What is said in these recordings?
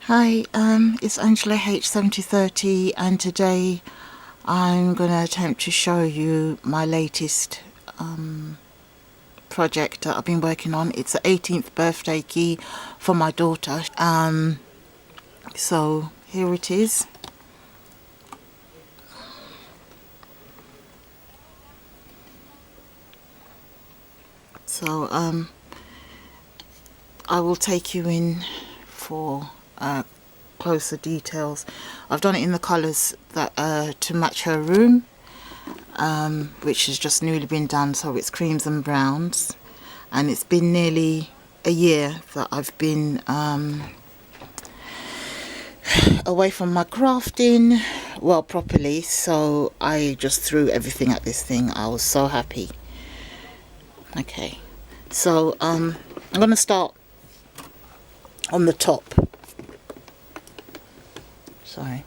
Hi, it's Angela H7030, and today I'm going to attempt to show you my latest project that I've been working on. It's the 18th birthday key for my daughter. So here it is. So I will take you in for closer details. I've done it in the colours that to match her room, which has just newly been done, so it's creams and browns, and it's been nearly a year that I've been away from my crafting, well, properly, so I just threw everything at this thing. I was so happy. Okay, so I'm going to start on the top. Sorry.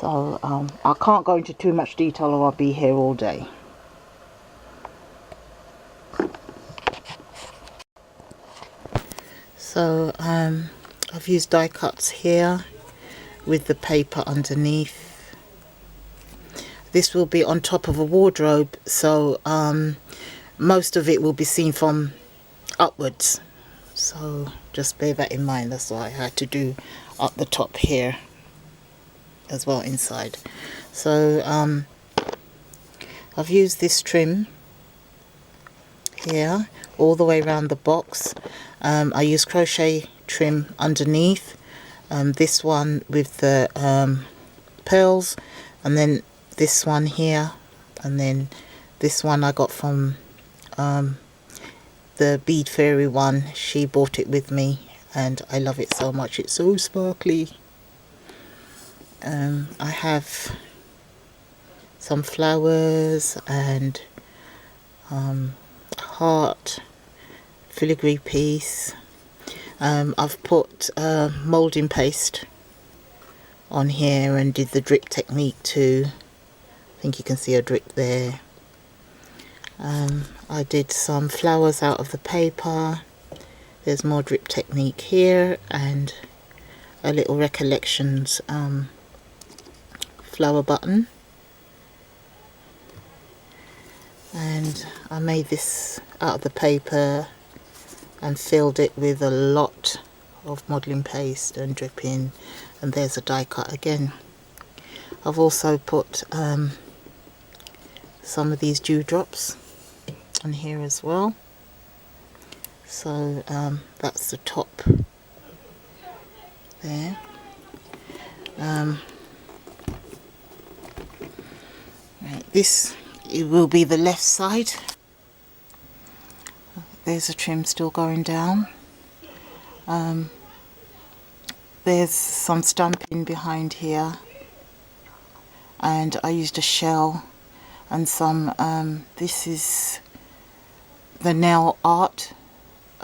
So I can't go into too much detail or I'll be here all day. So I've used die cuts here with the paper underneath. This will be on top of a wardrobe, so most of it will be seen from upwards. So just bear that in mind. That's why I had to do up the top here as well inside. So I've used this trim here all the way around the box. I use crochet trim underneath, this one with the pearls, and then this one here, and then this one I got from the Bead Fairy one. She bought it with me and I love it so much. It's so sparkly. I have some flowers and heart filigree piece. I've put moulding paste on here and did the drip technique too. I think you can see a drip there. I did some flowers out of the paper. There's more drip technique here, and a little recollections flower button. And I made this out of the paper and filled it with a lot of modelling paste and dripping, and there's a die cut again. I've also put some of these dewdrops on here as well. So that's the top there. Right, this it will be the left side. There's a trim still going down. There's some stamping behind here, and I used a shell and some this is the nail art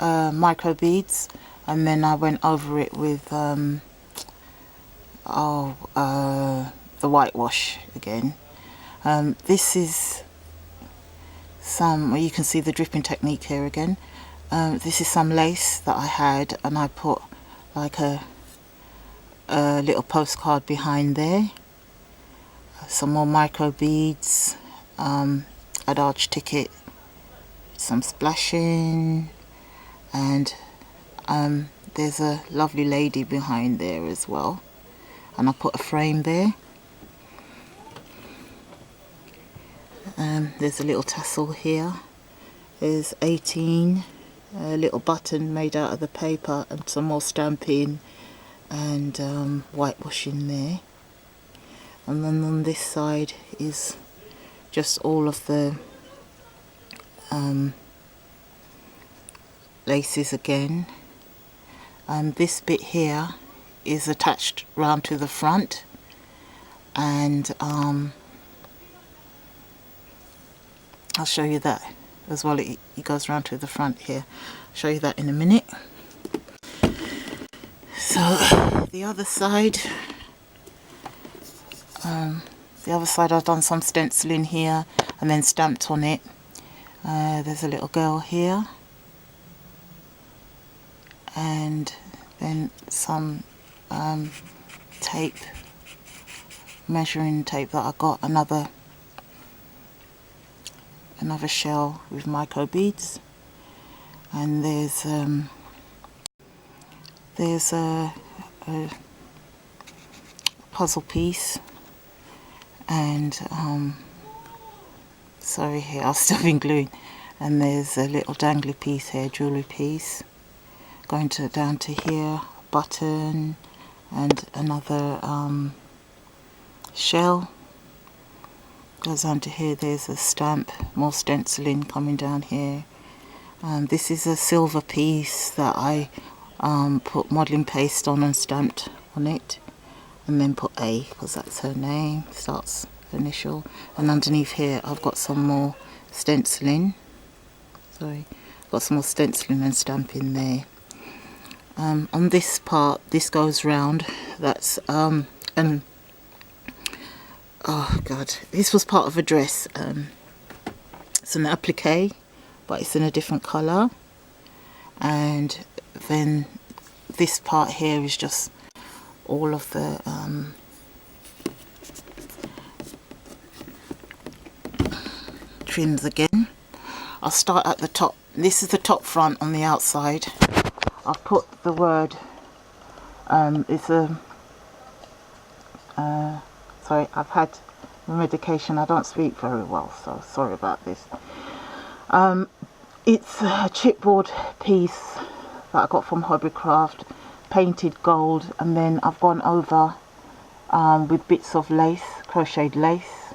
micro beads, and then I went over it with the whitewash again. This is some, well, you can see the dripping technique here again. This is some lace that I had, and I put like a little postcard behind there. Some more micro beads, an arch ticket, some splashing, and there's a lovely lady behind there as well, and I put a frame there. There's a little tassel here. There's 18, a little button made out of the paper, and some more stamping and whitewashing there. And then on this side is just all of the laces again. This bit here is attached round to the front, and I'll show you that as well. It goes round to the front here. I'll show you that in a minute. So the other side, I've done some stenciling here and then stamped on it. There's a little girl here, and then some tape, measuring tape that I got, another shell with micro beads, and there's a puzzle piece, and sorry, here I'll still been gluing, and there's a little dangly piece here, jewellery piece, going down to here, button, and another shell, goes on to here, there's a stamp, more stenciling coming down here. This is a silver piece that I put modelling paste on and stamped on it, and then put A because that's her name, starts her initial, and underneath here I've got some more stenciling, and stamping there. On this part, this goes round, that's and oh god, this was part of a dress. It's an applique, but it's in a different colour, and then this part here is just all of the trims again. I'll start at the top. This is the top front on the outside. I've put the word it's a sorry, I've had medication, I don't speak very well, so sorry about this. It's a chipboard piece that I got from Hobbycraft, painted gold, and then I've gone over with bits of lace, crocheted lace,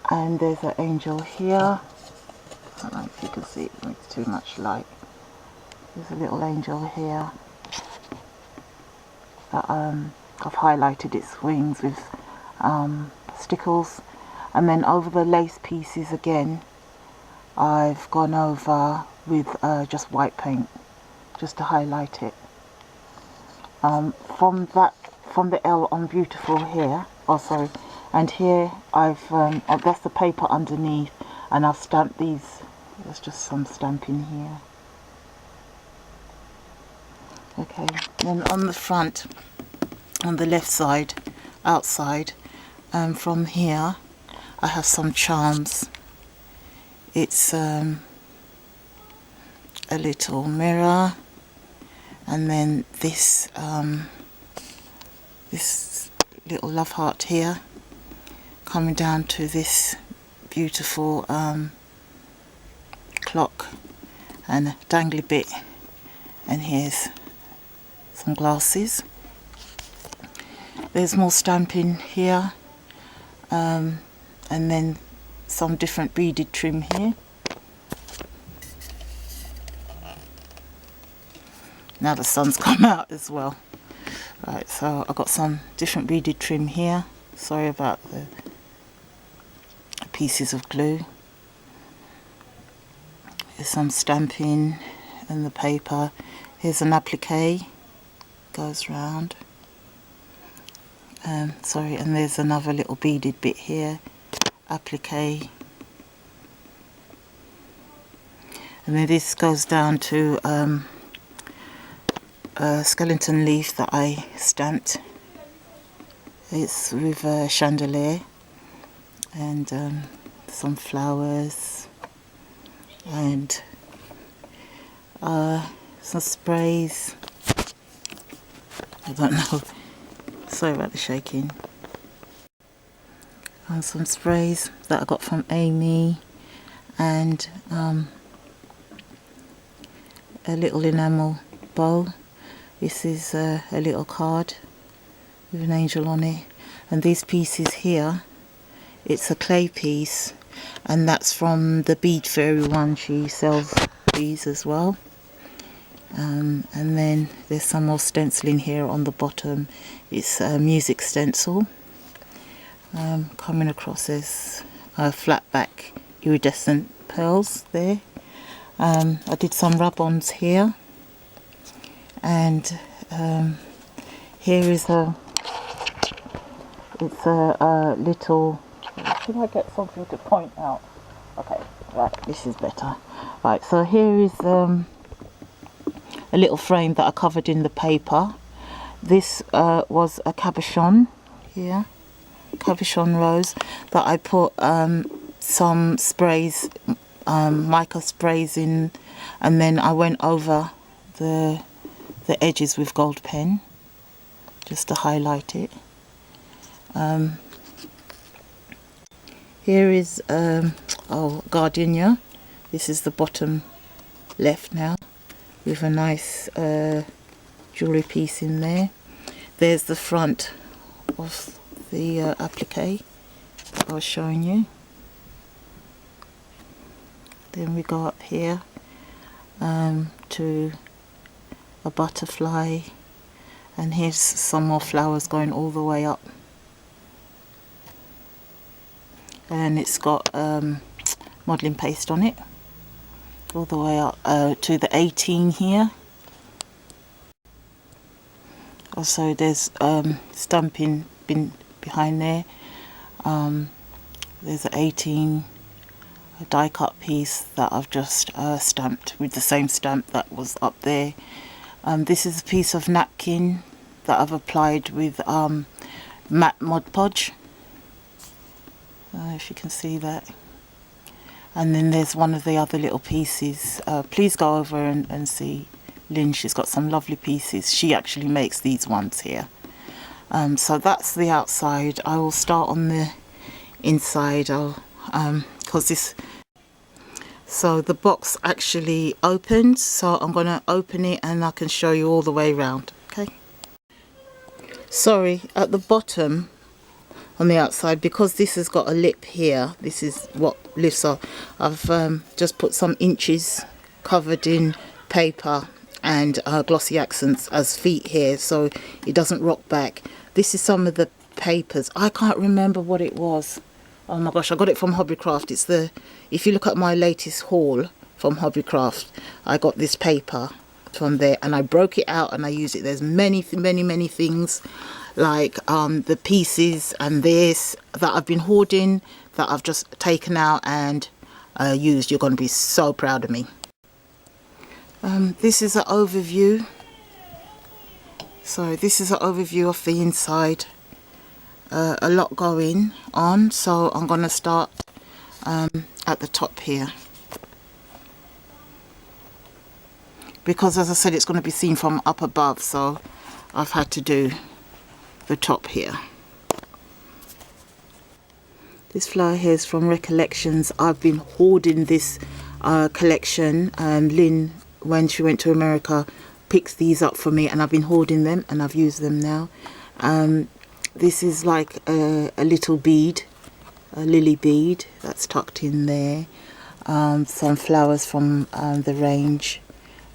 and there's an angel here. I don't know if you can see it, it's too much light. There's a little angel here that I've highlighted its wings with stickles, and then over the lace pieces again I've gone over with just white paint just to highlight it. From the L on beautiful here, oh sorry, and here I've that's the paper underneath, and I've stamped these. There's just some stamping here. Okay, then on the front, on the left side, outside, from here I have some charms. It's a little mirror, and then this this little love heart here, coming down to this beautiful clock and a dangly bit, and here's some glasses. There's more stamping here, and then some different beaded trim here. Now the sun's come out as well. Right, so I've got some different beaded trim here. Sorry about the pieces of glue. There's some stamping in the paper. Here's an applique, goes round. Sorry, and there's another little beaded bit here, applique. And then this goes down to a skeleton leaf that I stamped. It's with a chandelier and some flowers and some sprays. I don't know, sorry about the shaking. And some sprays that I got from Amy, and a little enamel bowl. This is a little card with an angel on it, and these pieces here, it's a clay piece, and that's from the Bead Fairy one. She sells these as well. And then there's some more stenciling here on the bottom. It's a music stencil. Coming across as flat back iridescent pearls there. I did some rub-ons here, and here is it's a little, should I get something to point out? Okay, right, this is better. Right, so here is a little frame that I covered in the paper, This was a cabochon here, cabochon rose that I put some sprays, mica sprays in, and then I went over the edges with gold pen just to highlight it. Here is gardenia. This is the bottom left now, with a nice jewellery piece in there. There's the front of the applique I was showing you. Then we go up here to a butterfly, and here's some more flowers going all the way up, and it's got modelling paste on it all the way up to the 18 here. Also there's stamping bin behind there. There's an 18 die cut piece that I've just stamped with the same stamp that was up there. This is a piece of napkin that I've applied with matte Mod Podge, if you can see that. And then there's one of the other little pieces. Please go over and see Lynn. She's got some lovely pieces. She actually makes these ones here. So that's the outside. I will start on the inside. So the box actually opened, so I'm going to open it and I can show you all the way around. Okay. Sorry, at the bottom on the outside, because this has got a lip here, this is what lifts off. I've just put some inches covered in paper and glossy accents as feet here, so it doesn't rock back. This is some of the papers. I can't remember what it was. Oh my gosh, I got it from Hobbycraft. It's if you look at my latest haul from Hobbycraft, I got this paper from there and I broke it out and I used it. There's many things like the pieces and this that I've been hoarding that I've just taken out and used. You're going to be so proud of me. This is an overview. So this is an overview of the inside. A lot going on, so I'm going to start at the top here, because as I said, it's going to be seen from up above, so I've had to do the top here. This flower here is from Recollections. I've been hoarding this collection. Lynn, when she went to America, picked these up for me and I've been hoarding them and I've used them now. This is like a little bead, a lily bead that's tucked in there. Some flowers from the range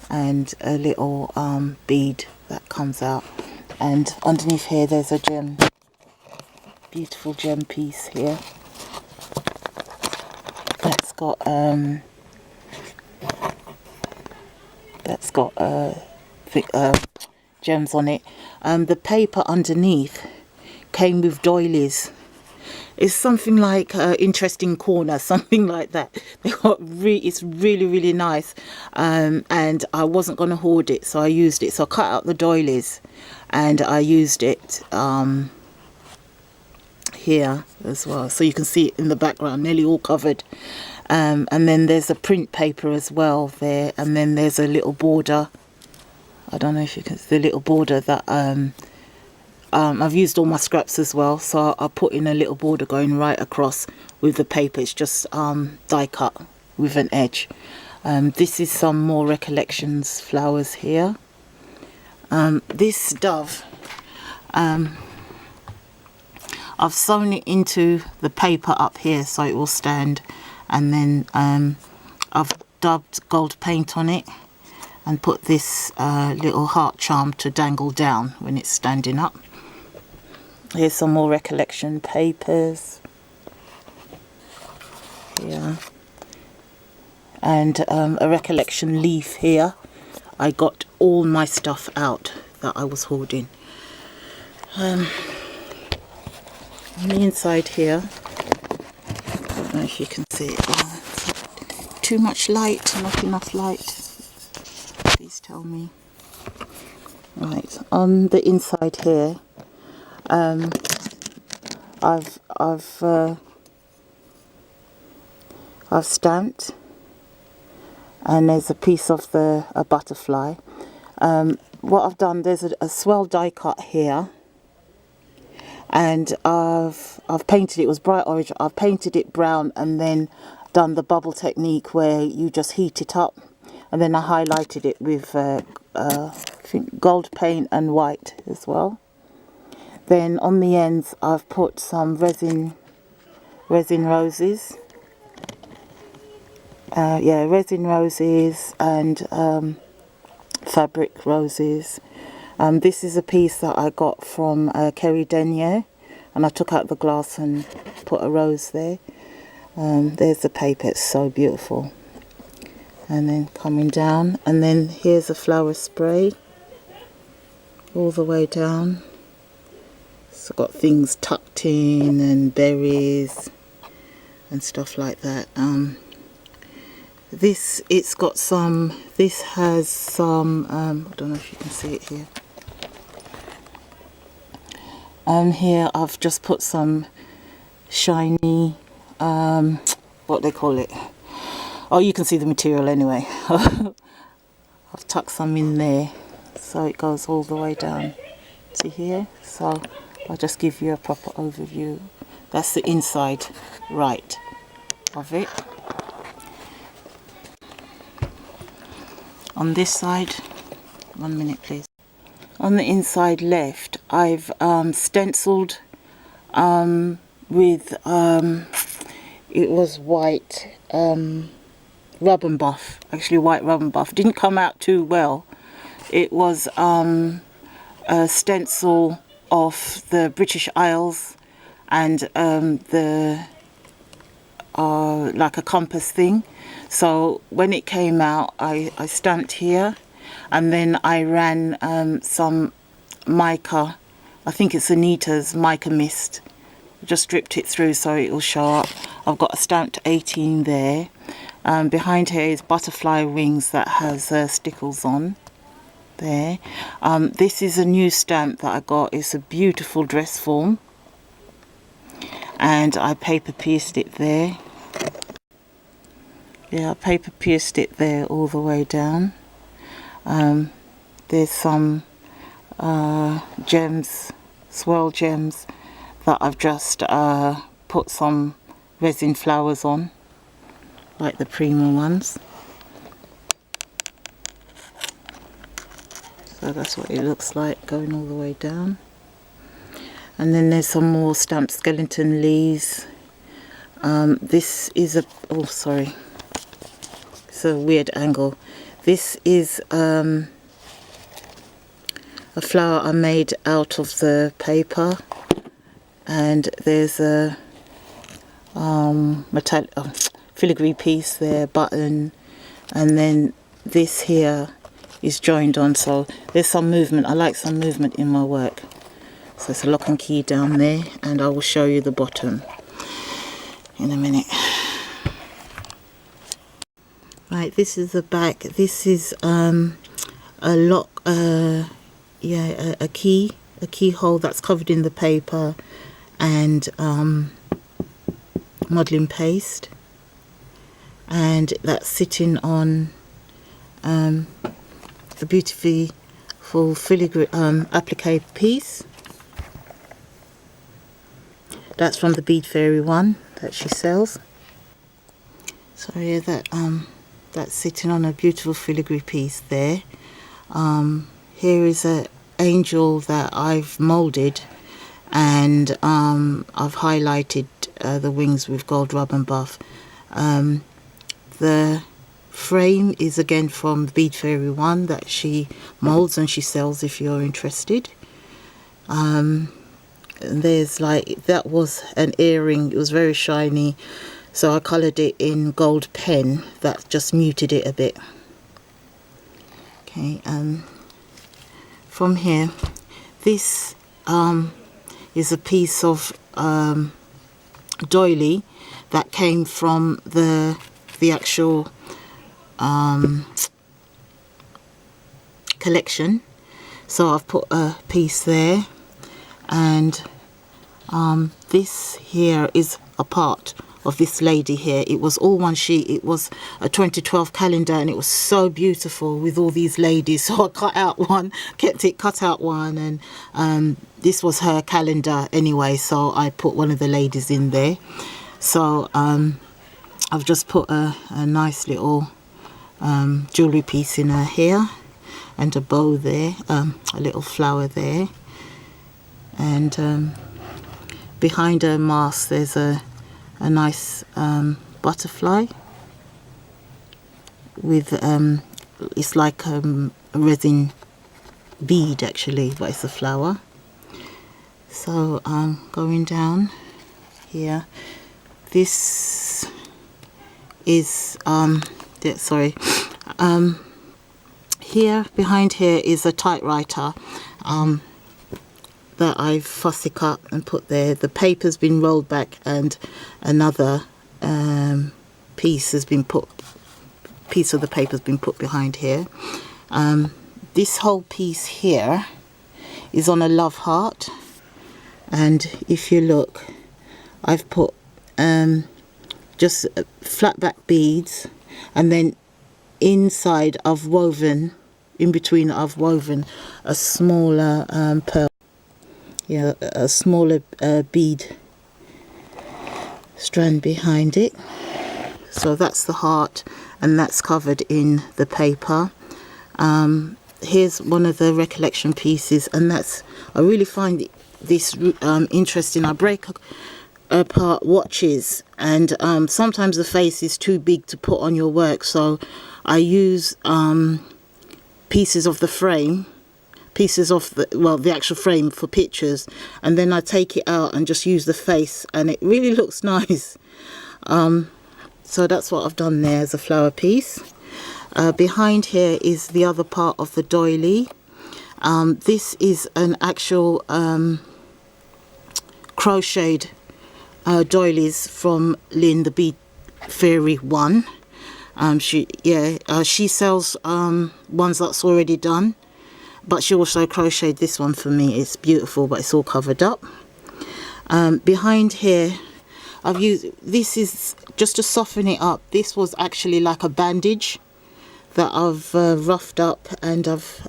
and a little bead that comes out. And underneath here there's a gem, beautiful gem piece here. That's got gems on it. The paper underneath came with doilies. It's something like Interesting Corner, something like that. It's really nice, and I wasn't going to hoard it, so I used it. So I cut out the doilies and I used it here as well, so you can see it in the background, nearly all covered. And then there's a print paper as well there, and then there's a little border. I don't know if you can see the little border that I've used all my scraps as well, so I put in a little border going right across with the paper. It's just die cut with an edge. This is some more Recollections flowers here. This dove, I've sewn it into the paper up here so it will stand, and then I've dubbed gold paint on it and put this little heart charm to dangle down when it's standing up. Here's some more Recollection papers. Yeah. And a Recollection leaf here. I got all my stuff out that I was hoarding. On the inside here, I don't know if you can see it. Too much light, not enough light. Please tell me. Right, on the inside here, I've stamped, and there's a piece of a butterfly. What I've done, there's a swell die cut here, and I've painted it. It was bright orange. I've painted it brown and then done the bubble technique where you just heat it up, and then I highlighted it with I think gold paint and white as well. Then on the ends I've put some resin roses. Resin roses and fabric roses. This is a piece that I got from Kerry Denier, and I took out the glass and put a rose there. There's the paper, it's so beautiful. And then coming down, and then here's a flower spray all the way down. So got things tucked in and berries and stuff like that. This has some I don't know if you can see it here. Here I've just put some shiny what they call it. Oh, you can see the material anyway. I've tucked some in there so it goes all the way down to here. So I'll just give you a proper overview. That's the inside right of it. On this side, 1 minute please. On the inside left, I've stenciled with it was white rub and buff, actually white rub and buff. Didn't come out too well. It was a stencil of the British Isles and the like a compass thing. So when it came out, I stamped here, and then I ran some mica, I think it's Anita's mica mist, just dripped it through so it will show up. I've got a stamped 18 there. Behind here is butterfly wings that has stickles on there. This is a new stamp that I got. It's a beautiful dress form, and I paper pierced it there. Yeah, I paper pierced it there all the way down. There's some gems, swirl gems, that I've just put some resin flowers on, like the Prima ones. So that's what it looks like going all the way down. And then there's some more stamped skeleton leaves. This is a, oh sorry, it's a weird angle. This is a flower I made out of the paper, and there's a metallic filigree piece there, button, and then this here is joined on, so there's some movement. I like some movement in my work. So it's a lock and key down there, and I will show you the bottom in a minute. Right, this is the back. This is a lock, a keyhole that's covered in the paper and modelling paste, and that's sitting on the beautifully full filigree applique piece. That's from the Bead Fairy one that she sells. So yeah, that's sitting on a beautiful filigree piece there. Here is an angel that I've moulded, and I've highlighted the wings with gold rub and buff. The frame is again from the Bead Fairy one that she moulds and she sells if you're interested. And there's like, that was an earring, it was very shiny, so I coloured it in gold pen that just muted it a bit. Okay, from here, this is a piece of doily that came from the actual collection. So I've put a piece there, and this here is a part of this lady here. It was all one sheet. It was a 2012 calendar, and it was so beautiful with all these ladies. So I cut out one, kept it cut out one, and this was her calendar anyway, so I put one of the ladies in there. So I've just put a nice little jewellery piece in her hair, and a bow there, a little flower there, and behind her mask there's a nice butterfly with it's like a resin bead actually, but it's a flower. So going down here, this is here behind here is a typewriter that I've fussy cut and put there. The paper's been rolled back, and another piece of the paper's been put behind here. This whole piece here is on a love heart, and if you look, I've put just flat back beads, and then inside I've woven, in between I've woven a smaller pearl, a smaller bead strand behind it. So that's the heart, and that's covered in the paper. Here's one of the recollection pieces, and I really find this interesting. I break apart watches, and sometimes the face is too big to put on your work, so I use pieces of the frame, the actual frame for pictures, and then I take it out and just use the face, and it really looks nice. So that's what I've done there as a flower piece. Behind here is the other part of the doily. This is an actual crocheted doilies from Lynn, the Bead Fairy one. She sells ones that's already done, but she also crocheted this one for me. It's beautiful, but it's all covered up. Behind here, I've used, this is just to soften it up. This was actually like a bandage that I've roughed up, and I've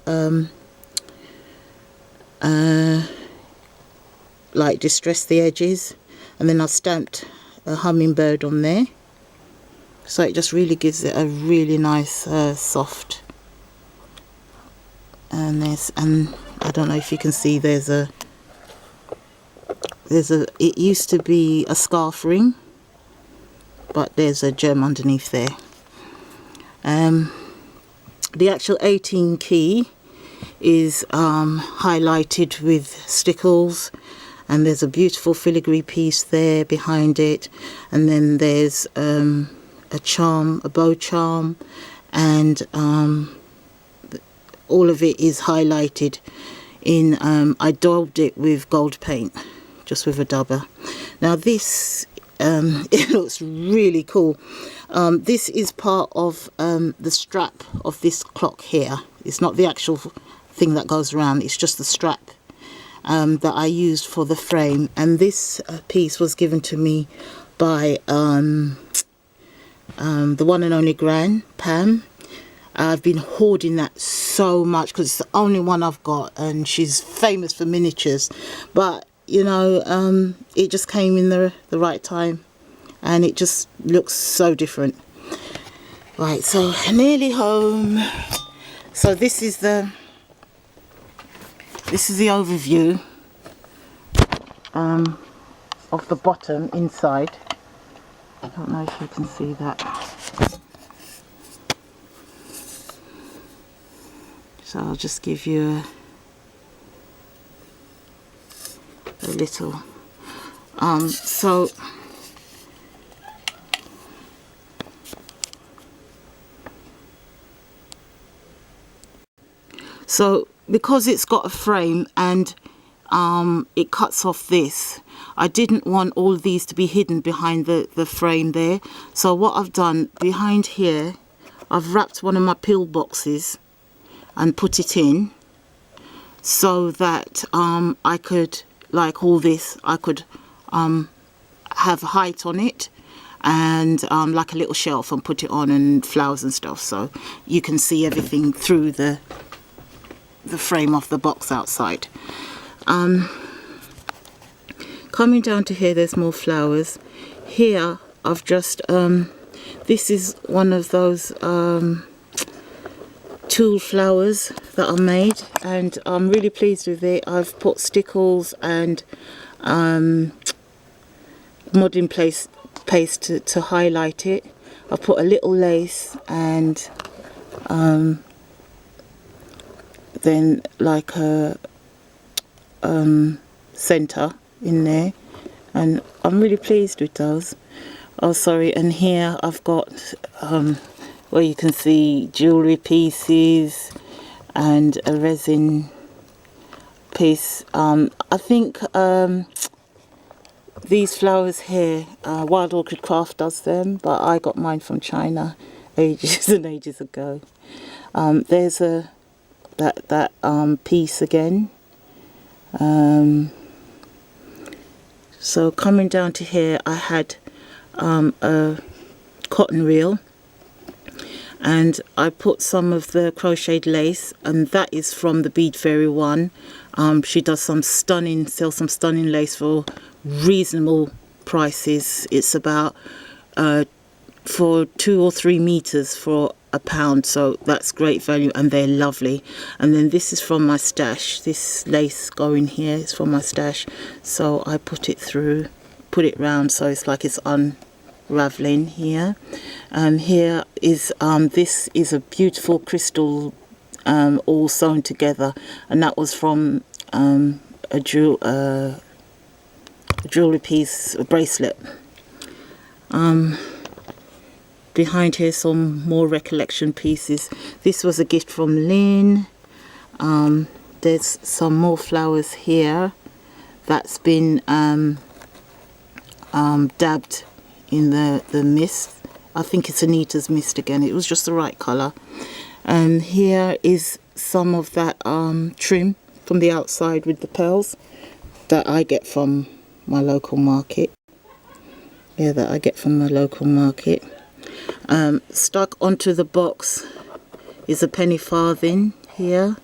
like distressed the edges, and then I've stamped a hummingbird on there, so it just really gives it a really nice soft. And I don't know if you can see, it used to be a scarf ring, but there's a gem underneath there. The actual 18 key is highlighted with stickles, and there's a beautiful filigree piece there behind it, and then there's a charm, a bow charm, and all of it is highlighted in, I daubed it with gold paint, just with a dabber. Now this, it looks really cool. This is part of the strap of this clock here. It's not the actual thing that goes around, it's just the strap that I used for the frame. And this piece was given to me by the one and only Gran, Pam. I've been hoarding that so much because it's the only one I've got, and she's famous for miniatures, but you know, it just came in the right time, and it just looks so different. Right, so nearly home. So this is the overview of the bottom inside. I don't know if you can see that. So I'll just give you a little. So because it's got a frame and it cuts off this, I didn't want all these to be hidden behind the frame there. So what I've done behind here, I've wrapped one of my pill boxes and put it in, so that I could, like all this, I could have height on it, and like a little shelf, and put it on, and flowers and stuff, so you can see everything through the frame of the box outside. Coming down to here, there's more flowers. Here I've just this is one of those tool flowers that I made, and I'm really pleased with it. I've put stickles and modeling paste to highlight it. I've put a little lace and then like a center in there, and I'm really pleased with those. Oh sorry, and here I've got where you can see jewelry pieces and a resin piece. I think these flowers here, Wild Orchid Craft does them, but I got mine from China ages and ages ago. There's that piece again. So coming down to here, I had a cotton reel, and I put some of the crocheted lace, and that is from the Bead Fairy one. She does sells some stunning lace for reasonable prices. It's about for 2 or 3 meters for £1, so that's great value, and they're lovely. And then this is from my stash. This lace going here is from my stash, so I put it round so it's like it's unraveling here. Here is this is a beautiful crystal all sewn together, and that was from a jewelry piece, a bracelet. Behind here, some more recollection pieces. This was a gift from Lynn. There's some more flowers here that's been dabbed in the mist. I think it's Anita's mist again. It was just the right colour. And here is some of that trim from the outside with the pearls that I get from my local market. Yeah, that I get from my local market. Stuck onto the box is a penny farthing here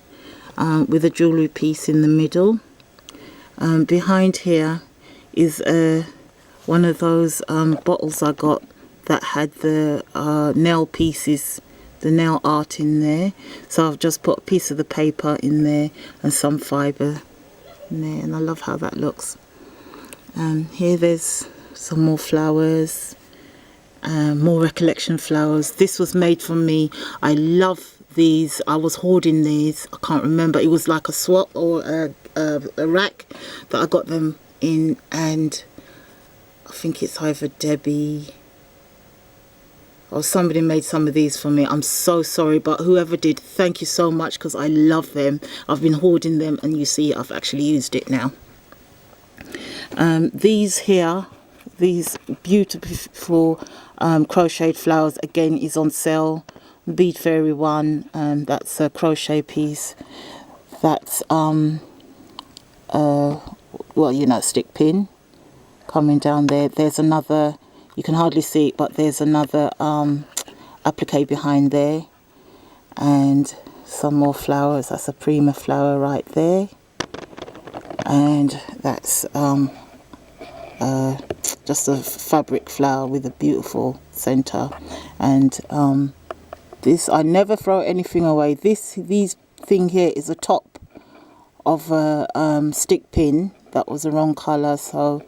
with a jewellery piece in the middle. Behind here is one of those bottles I got that had the nail pieces, the nail art in there. So I've just put a piece of the paper in there and some fibre in there, and I love how that looks. Here there's some more flowers. More recollection flowers. This was made for me. I love these. I was hoarding these. I can't remember. It was like a swap or a rack that I got them in, and I think it's either Debbie or somebody made some of these for me. I'm so sorry, but whoever did, thank you so much, because I love them. I've been hoarding them, and you see I've actually used it now. These here, these beautiful crocheted flowers again is on sale. Bead Fairy one, that's a crochet piece. That's well, you know, stick pin coming down there. There's another, you can hardly see it, but there's another applique behind there, and some more flowers. That's a Prima flower right there, and that's just a fabric flower with a beautiful center. And this, I never throw anything away. These thing here is a top of a stick pin that was the wrong color, so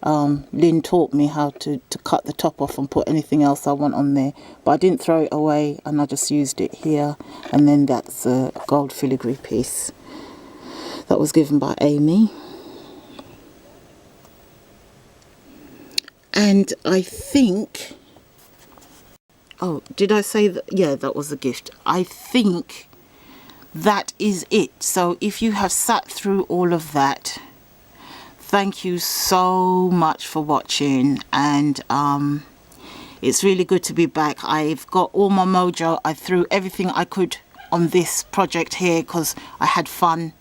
Lynn taught me how to cut the top off and put anything else I want on there, but I didn't throw it away, and I just used it here. And then that's a gold filigree piece that was given by Amy. And I think, oh, did I say that? Yeah, that was a gift. I think that is it. So if you have sat through all of that, thank you so much for watching. And it's really good to be back. I've got all my mojo. I threw everything I could on this project here because I had fun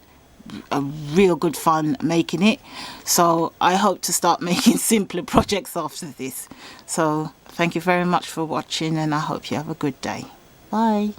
a real good fun making it. So I hope to start making simpler projects after this. So thank you very much for watching, and I hope you have a good day. Bye.